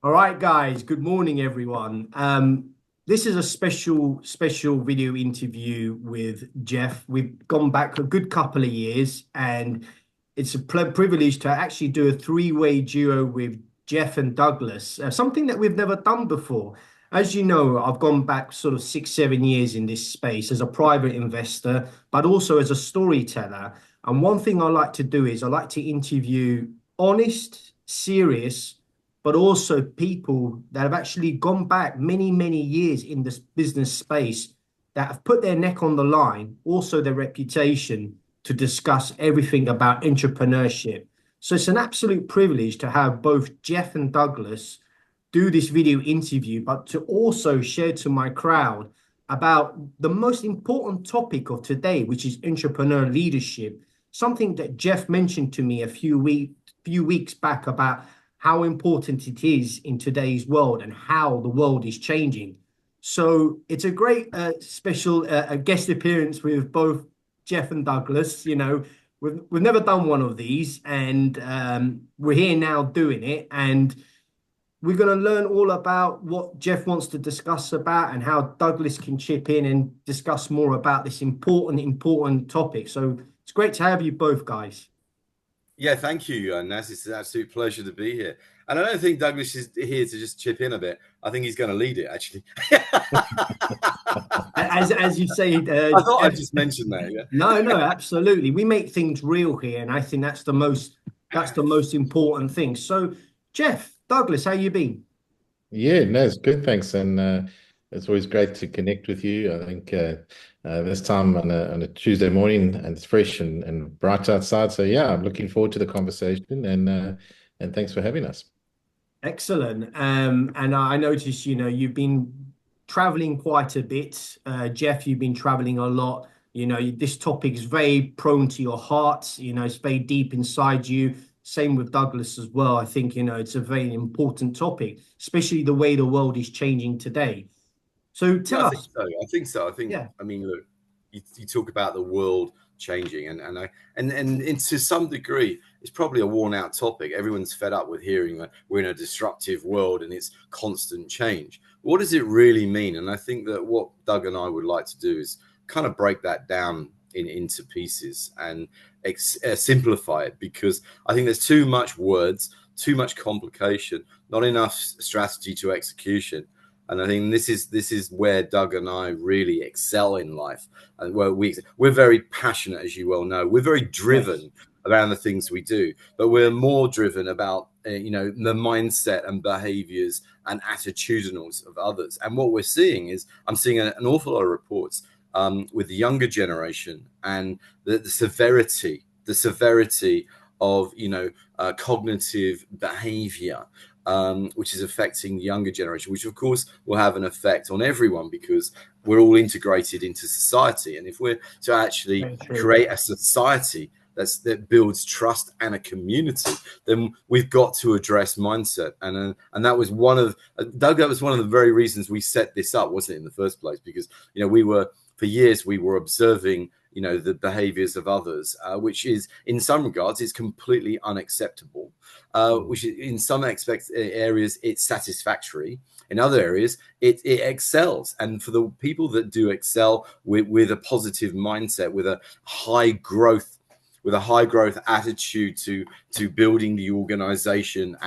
All right, guys. Good morning, everyone. This is a special video interview with Geoff. We've gone back a good couple of years, and it's a privilege to actually do a three-way duo with Geoff and Douglas, something that we've never done before. As you know, I've gone back sort of 6, 7 years in this space as a private investor, but also as a storyteller. And one thing I like to do is I like to interview honest, serious, but also people that have actually gone back many, many years in this business space that have put their neck on the line, also their reputation, to discuss everything about entrepreneurship. So it's an absolute privilege to have both Geoff and Douglas do this video interview, but to also share to my crowd about the most important topic of today, which is entrepreneur leadership. Something that Geoff mentioned to me a few weeks back about how important it is in today's world and how the world is changing. So it's a great special guest appearance with both Geoff and Douglas. We've never done one of these, and we're here now doing it. And we're going to learn all about what Geoff wants to discuss about and how Douglas can chip in and discuss more about this important topic. So it's great to have you both, guys. Yeah, thank you, Naz. It's an absolute pleasure to be here. And I don't think Douglas is here to just chip in a bit. I think he's going to lead it, actually. As you say, I thought I'd just mention that. Yeah. No, absolutely. We make things real here, and I think that's the most important thing. So, Geoff, Douglas, how you been? Yeah, no, it's good, thanks. And it's always great to connect with you. I think this time on a Tuesday morning, and it's fresh and bright outside. So yeah, I'm looking forward to the conversation, and thanks for having us. Excellent. And I noticed, you've been traveling quite a bit. Geoff, you've been traveling a lot. This topic is very prone to your heart. It's very deep inside you. Same with Douglas as well. I think, it's a very important topic, especially the way the world is changing today. So Yeah, tell I think us. so. I think so. Yeah, I mean, look, you talk about the world changing, and to some degree, it's probably a worn out topic. Everyone's fed up with hearing that we're in a disruptive world and it's constant change. What does it really mean? And I think that what Doug and I would like to do is kind of break that down into pieces and simplify it, because I think there's too much words, too much complication, not enough strategy to execution. And I think this is where Doug and I really excel in life, and where we're very passionate, as you well know. We're very driven. yes, around the things we do, but we're more driven about the mindset and behaviors and attitudinals of others. And what we're seeing is I'm seeing an awful lot of reports with the younger generation, and the severity of cognitive behavior, which is affecting the younger generation, which of course will have an effect on everyone, because we're all integrated into society. And if we're to actually very true. create a society that builds trust and a community, then we've got to address mindset. And that was one of Doug. That was one of the very reasons we set this up, wasn't it, in the first place? Because for years we were observing the behaviors of others, which is in some regards is completely unacceptable, which in some areas it's satisfactory, in other areas it excels. And for the people that do excel with a positive mindset, with a high growth attitude to building the organization,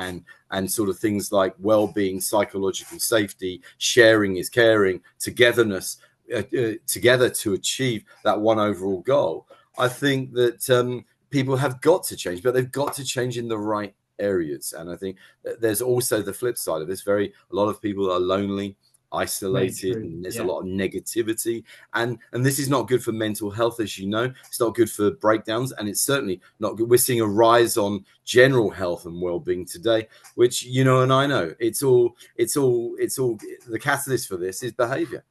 and sort of things like well-being, psychological safety, sharing is caring, togetherness, together to achieve that one overall goal. I think that people have got to change, but they've got to change in the right areas. And I think that there's also the flip side of this. A lot of people are lonely, isolated, and there's a lot of negativity, and this is not good for mental health. As you know, it's not good for breakdowns, and it's certainly not good. We're seeing a rise on general health and well-being today, which and I know it's all the catalyst for this is behavior.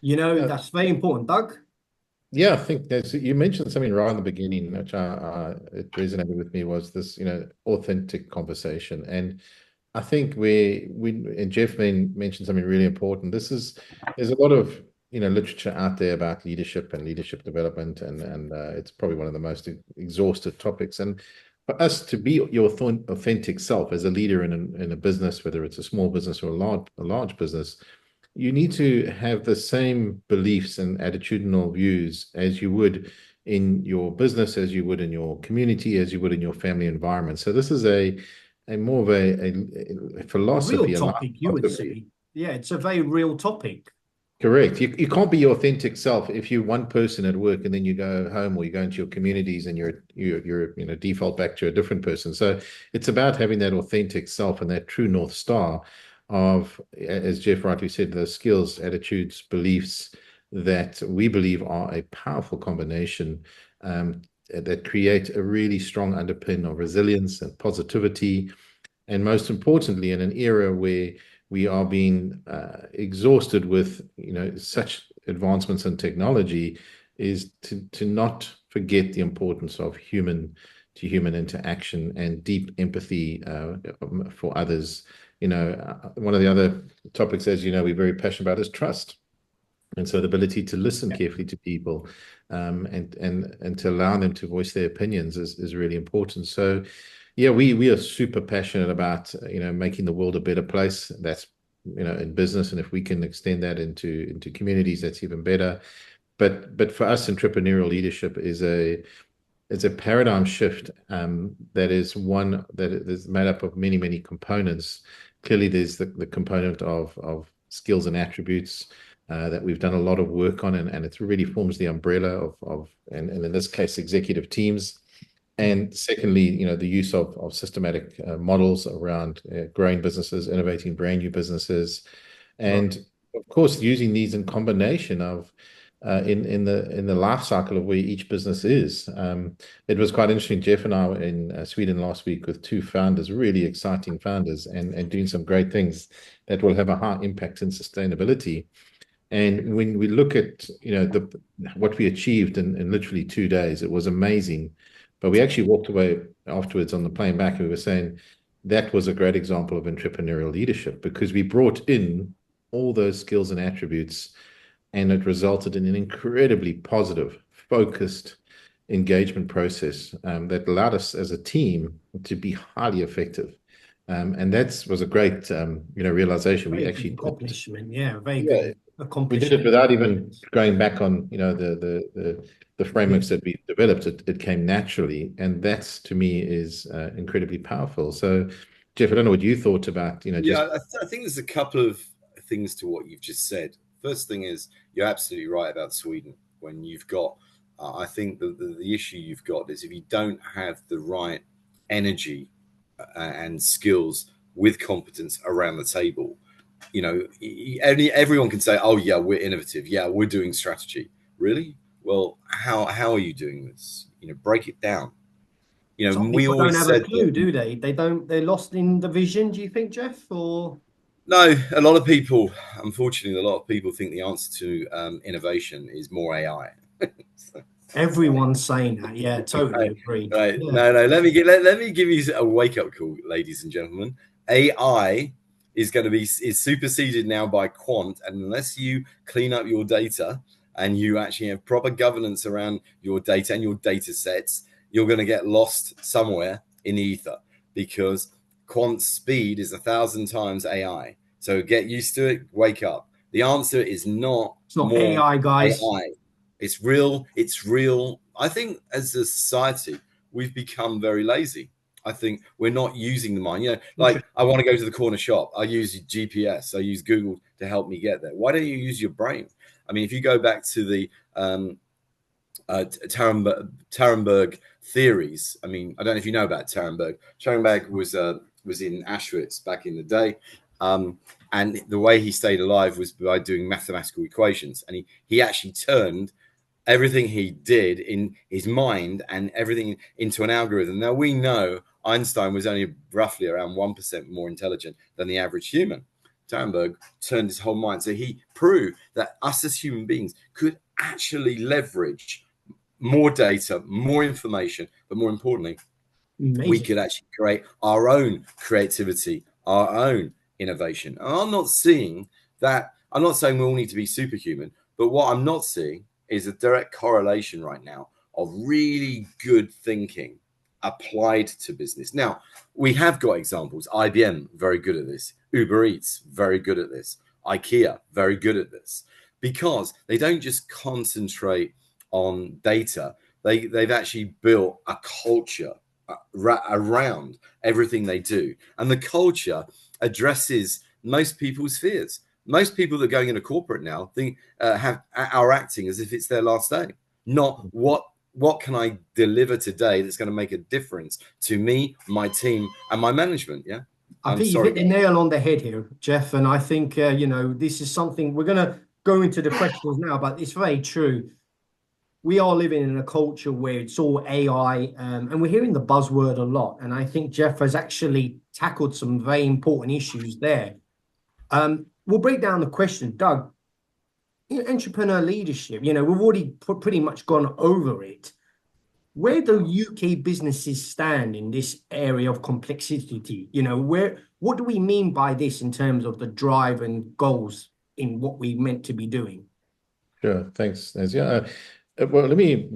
That's very important, Doug. Yeah, I think you mentioned something right in the beginning, which it resonated with me, was this, authentic conversation. And I think and Geoff mentioned something really important. There's a lot of literature out there about leadership and leadership development, and it's probably one of the most exhaustive topics. And for us to be your authentic self as a leader in a business, whether it's a small business or a large business, you need to have the same beliefs and attitudinal views as you would in your business, as you would in your community, as you would in your family environment. So this is a more of a philosophy, Real a life topic, you would philosophy. say. Yeah, it's a very real topic. Correct. You can't be your authentic self if you're one person at work and then you go home or you go into your communities and you're default back to a different person. So it's about having that authentic self and that true North Star of, as Geoff rightly said, the skills, attitudes, beliefs that we believe are a powerful combination that create a really strong underpin of resilience and positivity. And most importantly, in an era where we are being exhausted with such advancements in technology, is to not forget the importance of human to human interaction and deep empathy for others. One of the other topics, as you know, we're very passionate about is trust. And so the ability to listen carefully to people and to allow them to voice their opinions is really important. So yeah, we are super passionate about making the world a better place. That's in business, and if we can extend that into communities, that's even better. But for us, entrepreneurial leadership is a paradigm shift that is made up of many components. Clearly, there's the component of skills and attributes that we've done a lot of work on, and it really forms the umbrella and in this case, executive teams. And secondly, the use of systematic models around growing businesses, innovating brand new businesses, and of course, using these in combination of in the life cycle of where each business is. It was quite interesting. Geoff and I were in Sweden last week with two founders, really exciting founders, and doing some great things that will have a high impact in sustainability. And when we look at what we achieved in literally 2 days, it was amazing. But we actually walked away afterwards on the plane back, and we were saying that was a great example of entrepreneurial leadership, because we brought in all those skills and attributes, and it resulted in an incredibly positive, focused engagement process that allowed us as a team to be highly effective. And that was a great realization. Very We good actually accomplishment. Yeah, very Yeah. good We accomplishment. did it without even going back on the frameworks that we developed. It came naturally, and that's, to me, is incredibly powerful. So, Geoff, I don't know what you thought about Yeah, I think there's a couple of things to what you've just said. First thing is, you're absolutely right about Sweden. When you've got, I think the issue you've got is if you don't have the right energy and skills with competence around the table, everyone can say, "Oh yeah, we're innovative. Yeah, we're doing strategy." Really? Well, how are you doing this? Break it down. Some We people don't always have a said clue, that. do they? They don't. They're lost in the vision. Do you think, Geoff? Or No, a lot of people, unfortunately, a lot of people think the answer to innovation is more AI. everyone's saying that? Yeah, totally Right, agree. right. Yeah, No, no. Let me give you a wake up call, ladies and gentlemen. AI is going to be is superseded now by quant, and unless you clean up your data and you actually have proper governance around your data and your data sets, you're going to get lost somewhere in the ether, because quant speed is 1,000 times AI. So get used to it. Wake up. The answer is not it's not more AI, guys. AI. It's real. It's real. I think as a society, we've become very lazy. I think we're not using the mind. Like I want to go to the corner shop. I use GPS. I use Google to help me get there. Why don't you use your brain? I mean, if you go back to the Tarenberg theories. I mean, I don't know if you know about Tarenberg. Tarenberg was in Auschwitz back in the day, and the way he stayed alive was by doing mathematical equations. And he actually turned everything he did in his mind and everything into an algorithm. Now we know Einstein was only roughly around 1% more intelligent than the average human. Tarenberg turned his whole mind. So he proved that us as human beings could actually leverage more data, more information, but more importantly, we could actually create our own creativity, our own innovation. And I'm not seeing that. I'm not saying we all need to be superhuman, but what I'm not seeing is a direct correlation right now of really good thinking applied to business. Now, we have got examples. IBM, very good at this. Uber Eats, very good at this. IKEA, very good at this, because they don't just concentrate on data. They've actually built a culture around everything they do. And the culture addresses most people's fears. Most people that are going into corporate now are acting as if it's their last day. Not what can I deliver today that's going to make a difference to me, my team, and my management. Yeah. I think you've hit the nail on the head here, Geoff. And I think, this is something we're going to go into the questions now, but it's very true. We are living in a culture where it's all AI, and we're hearing the buzzword a lot. And I think Geoff has actually tackled some very important issues there. We'll break down the question. Doug, entrepreneur leadership, we've already pretty much gone over it. Where do UK businesses stand in this area of complexity? What do we mean by this in terms of the drive and goals in what we meant to be doing? Sure, thanks, Naz. Yeah, well, let me,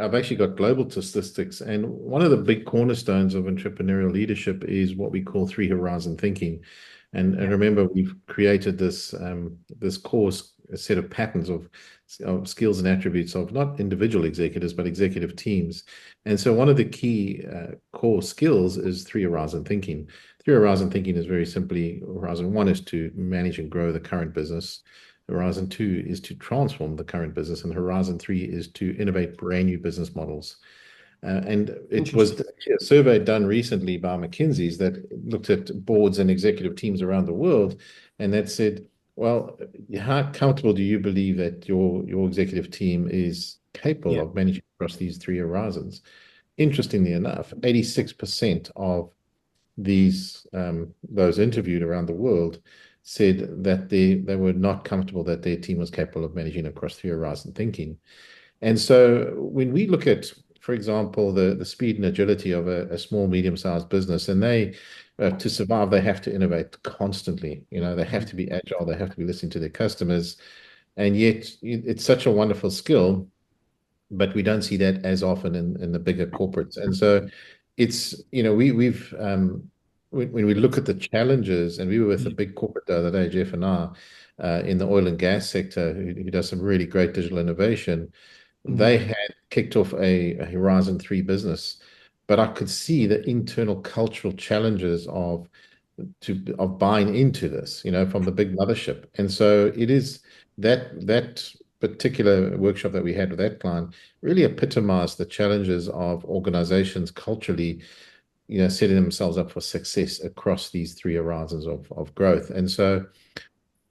I've actually got global statistics, and one of the big cornerstones of entrepreneurial leadership is what we call three horizon thinking. And remember, we've created this course, a set of patterns of skills and attributes of not individual executives, but executive teams. And so one of the key core skills is three horizon thinking. Three horizon thinking is very simply, horizon one is to manage and grow the current business. Horizon two is to transform the current business, and horizon three is to innovate brand new business models. And it was a survey done recently by McKinsey's that looked at boards and executive teams around the world, and that said, well, how comfortable do you believe that your executive team is capable of managing across these three horizons? Interestingly enough, 86% of those interviewed around the world said that they were not comfortable that their team was capable of managing across three horizon thinking. And so when we look at, for example, the speed and agility of a small, medium-sized business, and they, to survive, they have to innovate constantly. They have to be agile. They have to be listening to their customers. And yet it's such a wonderful skill, but we don't see that as often in the bigger corporates. And so it's, when we look at the challenges, and we were with a big corporate the other day, Geoff and I, in the oil and gas sector, who does some really great digital innovation. They had kicked off a Horizon 3 business, but I could see the internal cultural challenges of buying into this, from the big mothership. And so it is that particular workshop that we had with that client really epitomized the challenges of organizations culturally, setting themselves up for success across these three horizons of growth. And so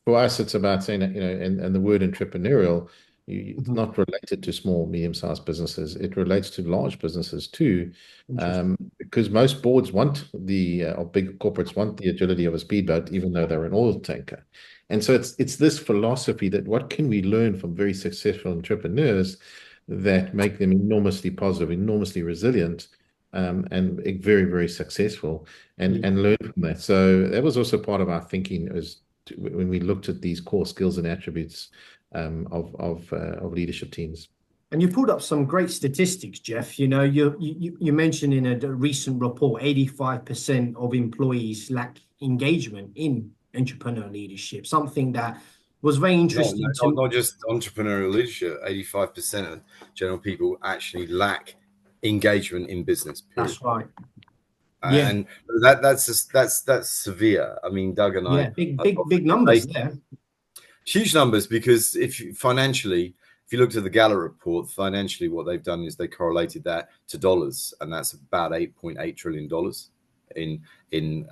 for us, it's about saying, and the word entrepreneurial, it's not related to small, medium-sized businesses. It relates to large businesses too, because most boards or big corporates want the agility of a speedboat, even though they're an oil tanker. And so it's this philosophy that what can we learn from very successful entrepreneurs that make them enormously positive, enormously resilient, and very, very successful, and learn from that. So that was also part of our thinking when we looked at these core skills and attributes of leadership teams. And you pulled up some great statistics, Geoff. You mentioned in a recent report, 85% of employees lack engagement in entrepreneurial leadership, something that was very interesting. Not just entrepreneurial leadership, 85% of general people actually lack engagement in business. Period. That's right. And that's severe. I mean, Doug and I, big numbers there. Huge numbers, because if you looked at the Gallup report, financially, what they've done is they correlated that to dollars, and that's about $8.8 trillion in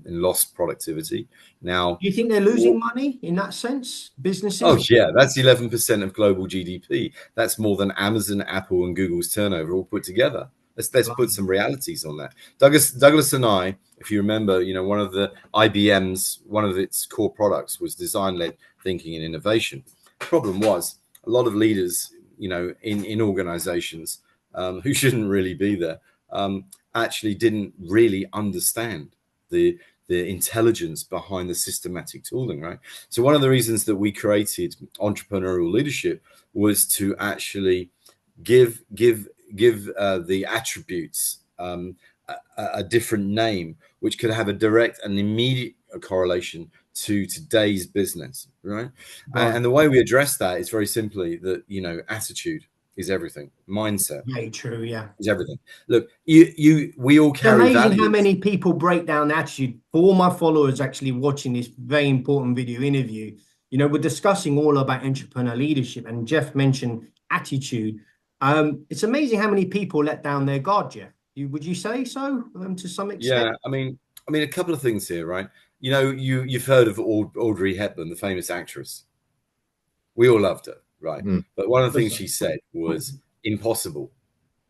lost productivity. Now, do you think they're losing money in that sense, businesses? Oh yeah, that's 11% of global GDP. That's more than Amazon, Apple, and Google's turnover all put together. Let's put some realities on that. Douglas and I, if you remember, one of the IBM's, one of its core products was design-led thinking and innovation. The problem was a lot of leaders, in organizations who shouldn't really be there, actually didn't really understand the intelligence behind the systematic tooling, right? So one of the reasons that we created entrepreneurial leadership was to actually give the attributes a different name, which could have a direct and immediate correlation to today's business, right? And the way we address that is very simply that, you know, attitude is everything. Mindset. Very true, yeah. Is everything. Look, we all carry It's amazing values. how many people break down attitude. For all my followers actually watching this very important video interview, you know, we're discussing all about entrepreneur leadership, and Geoff mentioned attitude. It's amazing how many people let down their guard, Geoff. Would you say so, to some extent? Yeah, I mean, a couple of things here, right? You know, you've heard of Audrey Hepburn, the famous actress. We all loved her, right? But one of the things she said was impossible.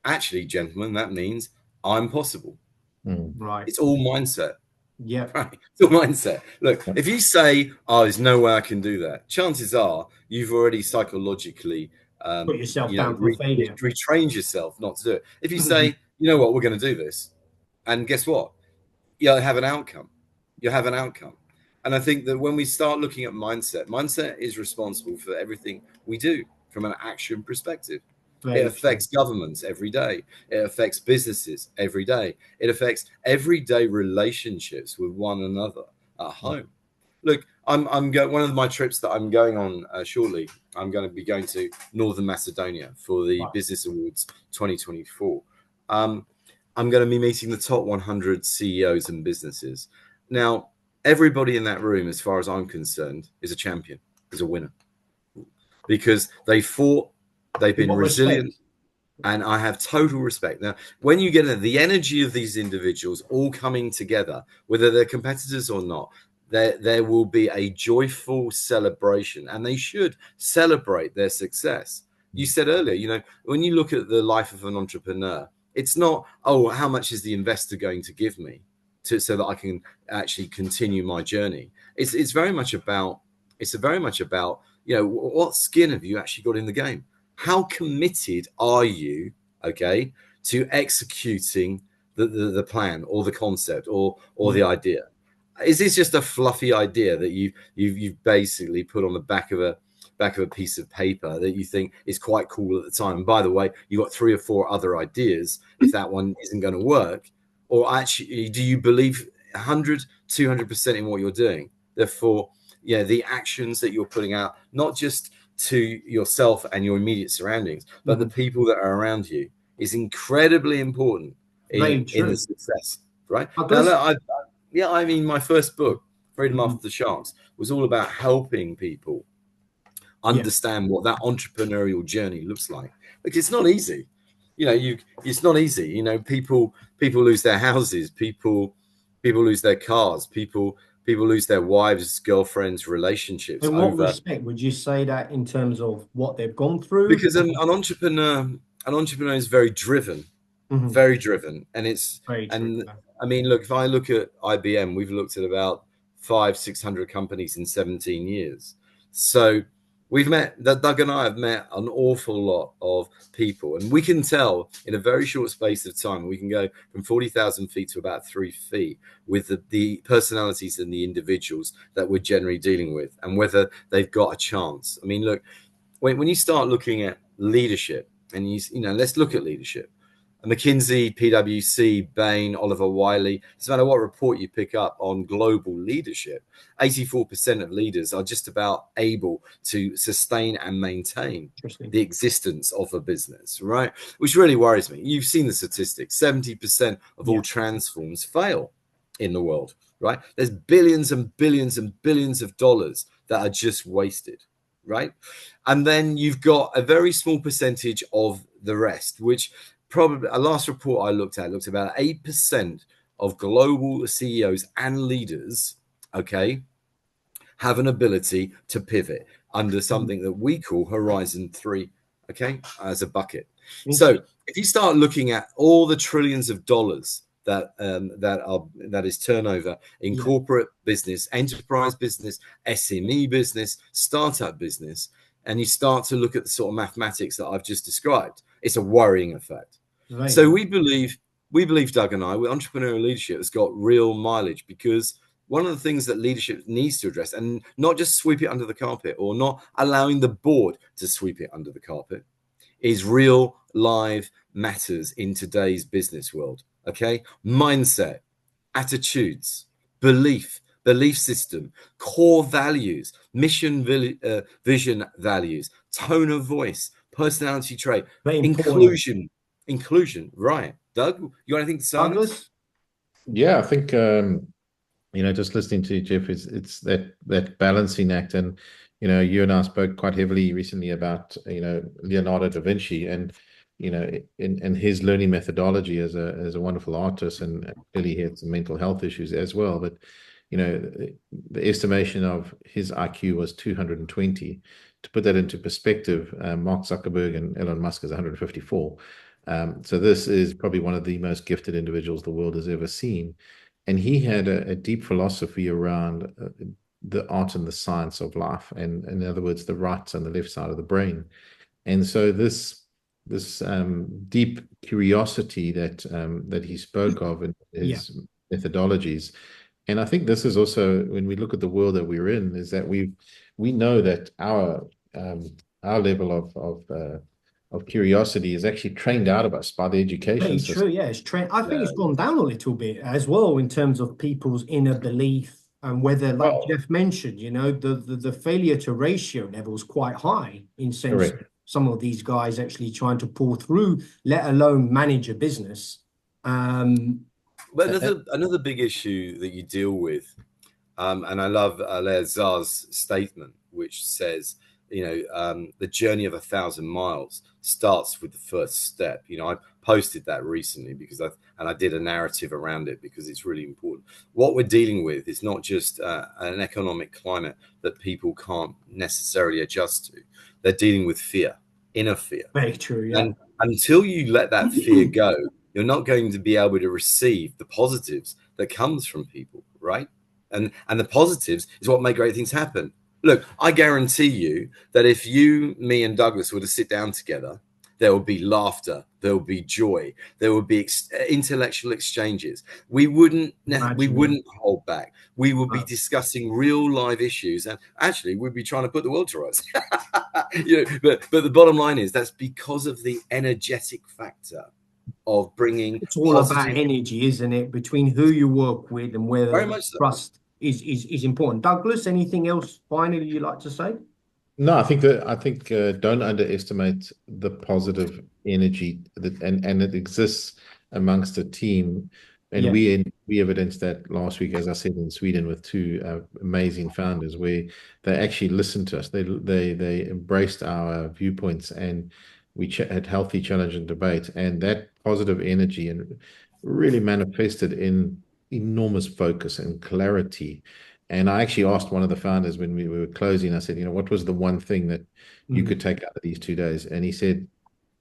Actually, gentlemen, that means I'm possible. Right. It's all mindset. Yeah. Right. It's all mindset. Look, if you say, "Oh, there's no way I can do that," chances are you've already psychologically put yourself down for failure. Retrained yourself not to do it. If you say, "You know what, we're going to do this," and guess what? You'll have an outcome. You'll have an outcome. And I think that when we start looking at mindset is responsible for everything we do from an action perspective. It affects governments every day. It affects businesses every day. It affects everyday relationships with one another at home. Look, I'm going. One of my trips that I'm going on shortly, I'm going to be going to Northern Macedonia for the Business Awards 2024. I'm going to be meeting the top 100 CEOs and businesses. Now, everybody in that room, as far as I'm concerned, is a champion, is a winner, because they fought. They've been resilient, and I have total respect. Now, when you get the energy of these individuals all coming together, whether they're competitors or not, there will be a joyful celebration, and they should celebrate their success. You said earlier, you know, when you look at the life of an entrepreneur, it's not, oh, how much is the investor going to give me so that I can actually continue my journey. It's very much about, you know, what skin have you actually got in the game? How committed are you, okay, to executing the plan or the concept or the idea? Is this just a fluffy idea that you've basically put on the back of a piece of paper that you think is quite cool at the time? And by the way, you got 3 or 4 other ideas if that one isn't going to work. Or actually, do you believe 100, 200% in what you're doing? Therefore, yeah, the actions that you're putting out, not just to yourself and your immediate surroundings, but the people that are around you, is incredibly important in the success, right? Now, look, I mean, my first book, Freedom After the Sharks, was all about helping people understand what that entrepreneurial journey looks like. Because it's not easy. You know, it's not easy. You know, people lose their houses, people lose their cars, people lose their wives, girlfriends, relationships. In what respect would you say that, in terms of what they've gone through? Because an entrepreneur is very driven, very driven, and it's I mean, look, if I look at IBM, we've looked at about 500-600 companies in 17 years. So we've met, Doug and I have met an awful lot of people, and we can tell in a very short space of time, we can go from 40,000 feet to about 3 feet with the personalities and the individuals that we're generally dealing with, and whether they've got a chance. I mean, look, when you start looking at leadership, and you know, let's look at leadership. McKinsey, PwC, Bain, Oliver Wiley, doesn't matter what report you pick up on global leadership, 84% of leaders are just about able to sustain and maintain the existence of a business, right? Which really worries me. You've seen the statistics. 70% of all transforms fail in the world, right? There's billions and billions and billions of dollars that are just wasted, right? And then you've got a very small percentage of the rest, which probably, a last report I looked at about 8% of global CEOs and leaders, okay, have an ability to pivot under something that we call Horizon 3, okay, as a bucket. So if you start looking at all the trillions of dollars that is turnover in corporate business, enterprise business, SME business, startup business, and you start to look at the sort of mathematics that I've just described, it's a worrying effect. So we believe, Doug and I, with entrepreneurial leadership, has got real mileage, because one of the things that leadership needs to address, and not just sweep it under the carpet or not allowing the board to sweep it under the carpet, is real live matters in today's business world. Okay, mindset, attitudes, belief system, core values, mission, vision, values, tone of voice, personality trait, Very important. inclusion. Right, Doug, you got anything to say on this? Douglas? Yeah, I think just listening to you, Geoff, it's that balancing act. And you and I spoke quite heavily recently about Leonardo da Vinci, and in his learning methodology as a wonderful artist, and clearly he had some mental health issues as well. But the estimation of his IQ was 220. To put that into perspective, Mark Zuckerberg and Elon Musk is 154. So this is probably one of the most gifted individuals the world has ever seen. And he had a deep philosophy around the art and the science of life, and in other words, the right and the left side of the brain. And so this deep curiosity that he spoke of in his methodologies. And I think this is also, when we look at the world that we're in, is that we know that our level of curiosity is actually trained out of us by the education Very system. true. Yeah, it's trained. I think it's gone down a little bit as well in terms of people's inner belief, and whether, like Geoff mentioned, the failure to ratio level is quite high in sense of some of these guys actually trying to pull through, let alone manage a business. But another big issue that you deal with, and I love Zar's statement, which says, the journey of 1,000 miles starts with the first step. I posted that recently because I did a narrative around it because it's really important. What we're dealing with is not just an economic climate that people can't necessarily adjust to. They're dealing with fear, inner fear. Very true. Yeah. And until you let that fear go, you're not going to be able to receive the positives that comes from people, right? And the positives is what make great things happen. Look, I guarantee you that if you, me, and Douglas were to sit down together, there will be laughter, there will be joy, there will be intellectual exchanges. We wouldn't hold back. We would be discussing real live issues, and actually, we'd be trying to put the world to rights. But the bottom line is that's because of the energetic factor of bringing. It's all about energy, isn't it? Between who you work with and whether very much so. Trust is important. Douglas, anything else finally you'd like to say? No, I think don't underestimate the positive energy and it exists amongst a team. And we evidenced that last week, as I said, in Sweden with two amazing founders, where they actually listened to us. They embraced our viewpoints, and we had healthy challenge and debate, and that positive energy and really manifested in enormous focus and clarity. And I actually asked one of the founders when we were closing, I said, what was the one thing that you could take out of these 2 days? And he said,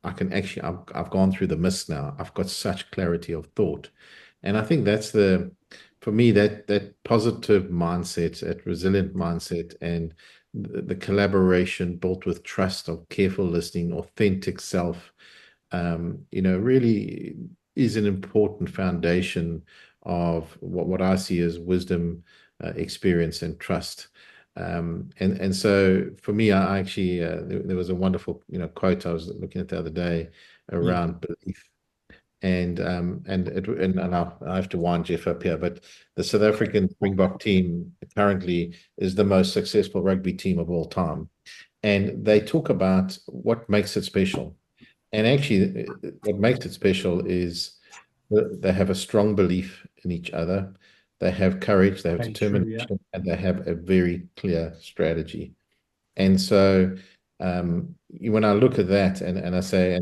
I've gone through the mist now. I've got such clarity of thought. And I think that's for me, that positive mindset, that resilient mindset, and the collaboration built with trust, of careful listening, authentic self, really is an important foundation of what I see as wisdom, experience, and trust. And so for me, I actually there was a wonderful quote I was looking at the other day around belief. And I have to wind Geoff up here, but the South African Springbok team currently is the most successful rugby team of all time, and they talk about what makes it special. And actually, what makes it special is they have a strong belief in each other, they have courage, they have determination, and they have a very clear strategy. And so when I look at that and I say,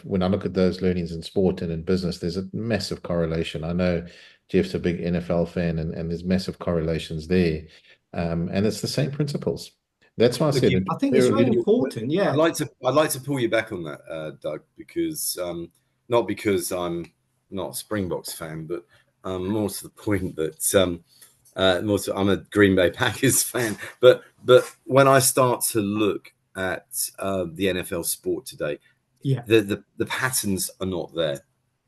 when I look at those learnings in sport and in business, there's a massive correlation. I know Geoff's a big NFL fan, and there's massive correlations there. And it's the same principles. That's why I said I think it's very important. Yeah, I'd like to pull you back on that, Doug, because not because I'm not a Springboks fan, but more to the point that I'm a Green Bay Packers fan. But when I start to look at the NFL sport today, the patterns are not there.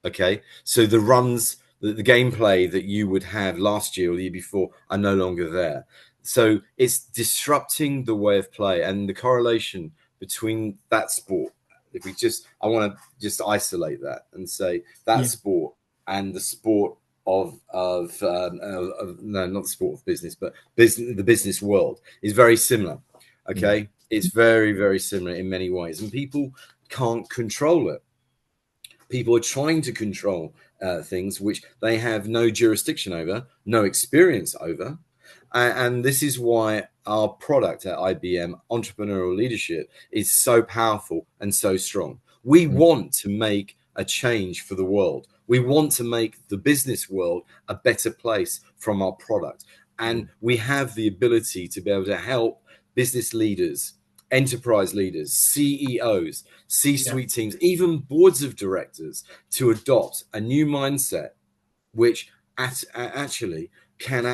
Okay, so the runs, the gameplay that you would have last year or the year before are no longer there. So it's disrupting the way of play, and the correlation between that sport, If we just, I want to just isolate that and say that sport and the sport of no, not the sport of business, but the business world is very similar. Okay, it's very, very similar in many ways, and people can't control it. People are trying to control things which they have no jurisdiction over, no experience over. And this is why our product at IBM, Entrepreneurial Leadership, is so powerful and so strong. We want to make a change for the world. We want to make the business world a better place from our product. And we have the ability to be able to help business leaders, enterprise leaders, CEOs, C-suite teams, even boards of directors to adopt a new mindset, which actually can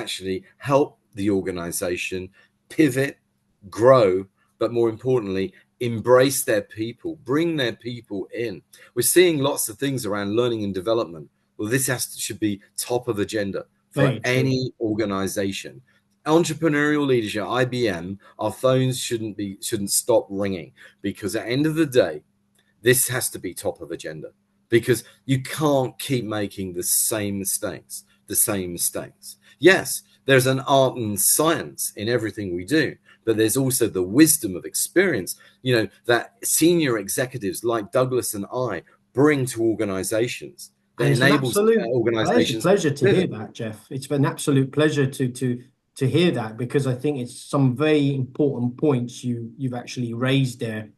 help the organization pivot, grow, but more importantly, embrace their people, bring their people in. We're seeing lots of things around learning and development. Well, this should be top of agenda for any organization. Entrepreneurial leadership, IBM, our phones shouldn't stop ringing, because at the end of the day, this has to be top of agenda, because you can't keep making the same mistakes. Yes, there's an art and science in everything we do, but there's also the wisdom of experience, that senior executives like Douglas and I bring to organizations. That enables organizations. Pleasure to hear that, Geoff. It's been an absolute pleasure to hear that, because I think it's some very important points you've actually raised there,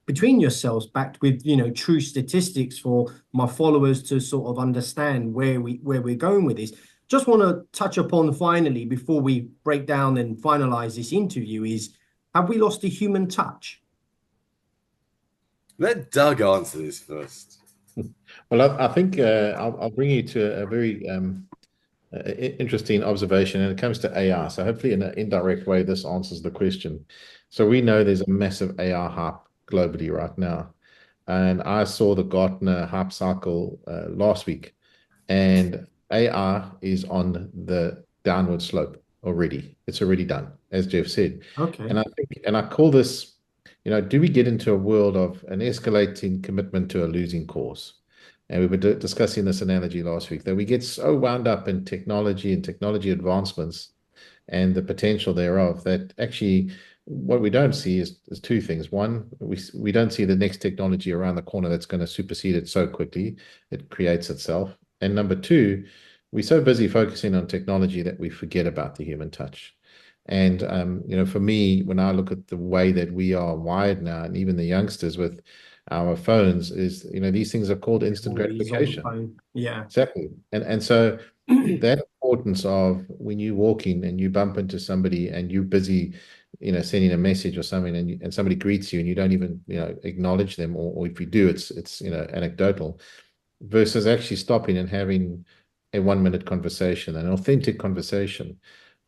between yourselves, backed with true statistics for my followers to sort of understand where we're going with this. Just want to touch upon finally, before we break down and finalize this interview, is, have we lost the human touch? Let Doug answer this first. Well, I think I'll bring you to a very interesting observation, and it comes to AI. So hopefully in an indirect way, this answers the question. So we know there's a massive AI hype globally right now. And I saw the Gartner hype cycle last week, and AI is on the downward slope already. It's already done, as Geoff said. Okay. And I call this, do we get into a world of an escalating commitment to a losing cause? And we were discussing this analogy last week, that we get so wound up in technology and technology advancements and the potential thereof, that actually what we don't see is two things. One, we don't see the next technology around the corner that's going to supersede it so quickly. It creates itself. And number two, we're so busy focusing on technology that we forget about the human touch. And, for me, when I look at the way that we are wired now, and even the youngsters with our phones, is, these things are called instant gratification. Yeah, exactly. And so that importance of when you walk in and you bump into somebody and you're busy, sending a message or something, and somebody greets you and you don't even, acknowledge them, or if you do, it's anecdotal, versus actually stopping and having a 1-minute conversation, an authentic conversation.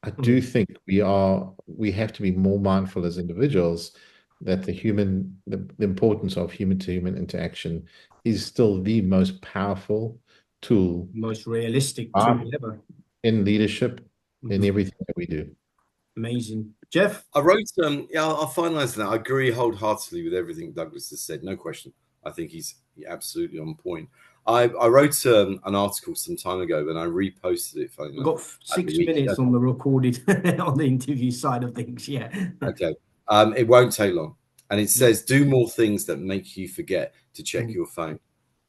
I do think we have to be more mindful as individuals that the importance of human-to-human interaction is still the most powerful tool, most realistic tool ever in leadership, in everything that we do. Amazing. Geoff? I wrote, I'll finalize that. I agree wholeheartedly with everything Douglas has said, no question. I think he's absolutely on point. I wrote an article some time ago, and I reposted it. We've got 6 minutes on the recorded, on the interview side of things, yeah. Okay. It won't take long. And it says, do more things that make you forget to check your phone.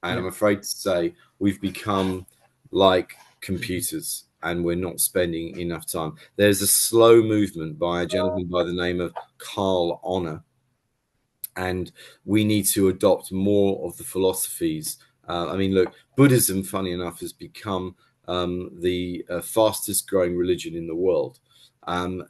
And I'm afraid to say we've become like computers, and we're not spending enough time. There's a slow movement by a gentleman by the name of Carl Honor, and we need to adopt more of the philosophies. Look, Buddhism, funny enough, has become the fastest growing religion in the world.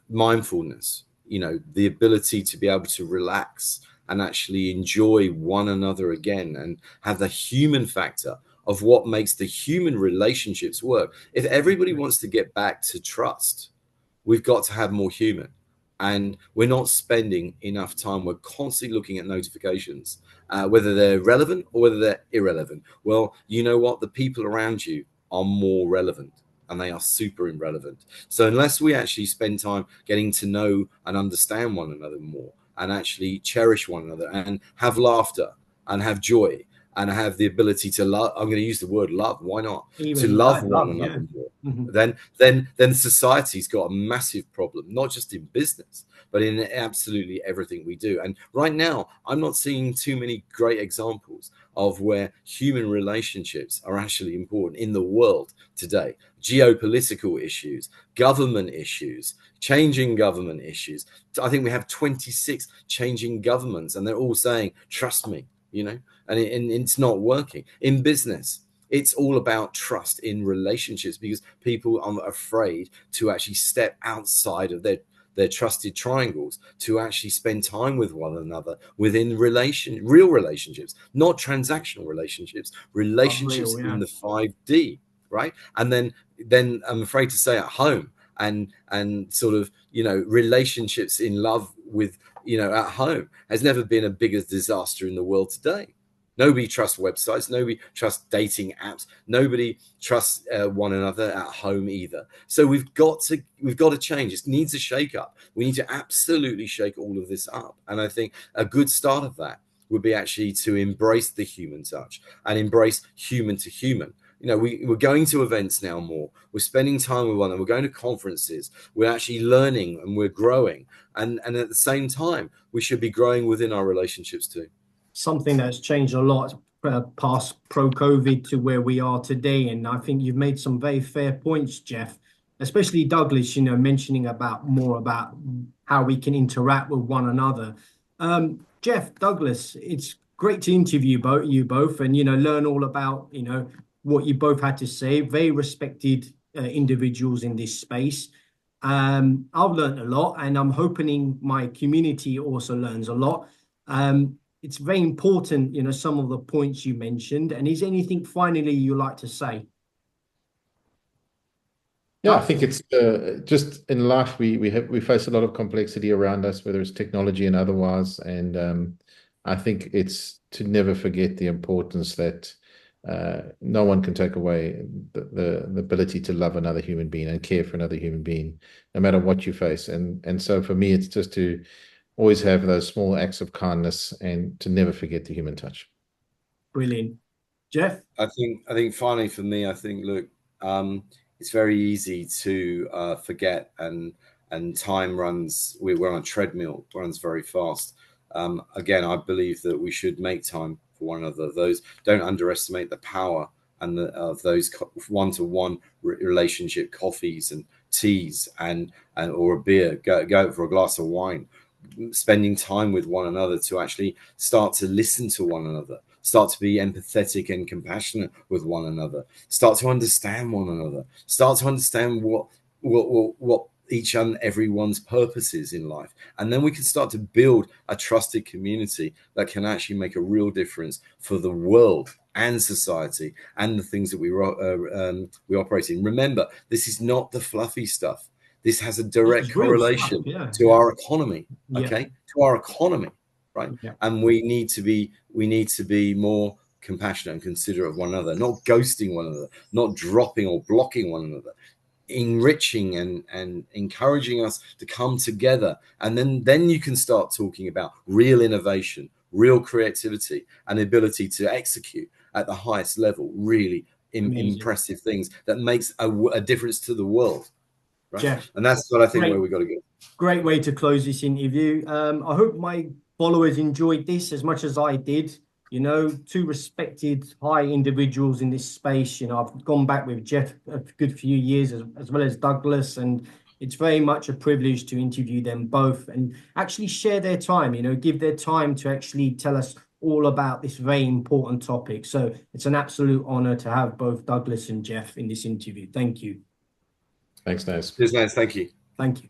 Mindfulness, the ability to be able to relax and actually enjoy one another again, and have the human factor of what makes the human relationships work. If everybody wants to get back to trust, we've got to have more human. And we're not spending enough time. We're constantly looking at notifications, whether they're relevant or whether they're irrelevant. Well, you know what? The people around you are more relevant, and they are super irrelevant. So unless we actually spend time getting to know and understand one another more, and actually cherish one another and have laughter and have joy and have the ability to love. I'm going to use the word love. Why not? Even To love one love, another yeah. more. Then society's got a massive problem, not just in business, but in absolutely everything we do. And right now, I'm not seeing too many great examples of where human relationships are actually important in the world today. Geopolitical issues, government issues, changing government issues. I think we have 26 changing governments, and they're all saying, trust me, and it's not working. In business, it's all about trust in relationships, because people are afraid to actually step outside of their trusted triangles to actually spend time with one another within real relationships, not transactional relationships, relationships Unreal, yeah. in the 5D, right? And then I'm afraid to say at home, and sort of, relationships in love with, at home has never been a bigger disaster in the world today. Nobody trusts websites. Nobody trusts dating apps. Nobody trusts one another at home either. So we've got to change. It needs a shake up. We need to absolutely shake all of this up. And I think a good start of that would be actually to embrace the human touch and embrace human to human. We're going to events now more. We're spending time with one another. We're going to conferences. We're actually learning and we're growing. And at the same time, we should be growing within our relationships too. Something that's changed a lot past pro-COVID to where we are today. And I think you've made some very fair points, Geoff, especially Douglas, mentioning more about how we can interact with one another. Geoff, Douglas, it's great to interview you both and, learn all about, what you both had to say. Very respected individuals in this space. I've learned a lot, and I'm hoping my community also learns a lot. It's very important, some of the points you mentioned. And is anything finally you like to say? Yeah, I think it's just in life we face a lot of complexity around us, whether it's technology and otherwise. And I think it's to never forget the importance that no one can take away the ability to love another human being and care for another human being, no matter what you face. And so for me, it's just to always have those small acts of kindness and to never forget the human touch. Brilliant. Geoff? I think finally for me, look, it's very easy to forget, and time runs. We're on a treadmill, runs very fast. Again, I believe that we should make time for one another. Don't underestimate the power of those one-to-one relationship coffees and teas and or a beer. Go out for a glass of wine. Spending time with one another to actually start to listen to one another, start to be empathetic and compassionate with one another, start to understand one another, start to understand what each and everyone's purpose is in life. And then we can start to build a trusted community that can actually make a real difference for the world and society and the things that we operate in. Remember, this is not the fluffy stuff. This has a direct correlation to our economy, to our economy, right? Yeah. And we need to be more compassionate and considerate of one another, not ghosting one another, not dropping or blocking one another, enriching and encouraging us to come together. And then you can start talking about real innovation, real creativity, and the ability to execute at the highest level, really impressive things that makes a difference to the world. Right. Geoff, and that's what I think where we got to go. Great way to close this interview. I hope my followers enjoyed this as much as I did. Two respected high individuals in this space. I've gone back with Geoff a good few years as well as Douglas, and it's very much a privilege to interview them both and actually share their time, give their time to actually tell us all about this very important topic. So it's an absolute honor to have both Douglas and Geoff in this interview. Thank you. Thanks, Naz. Cheers, Naz. Thank you. Thank you.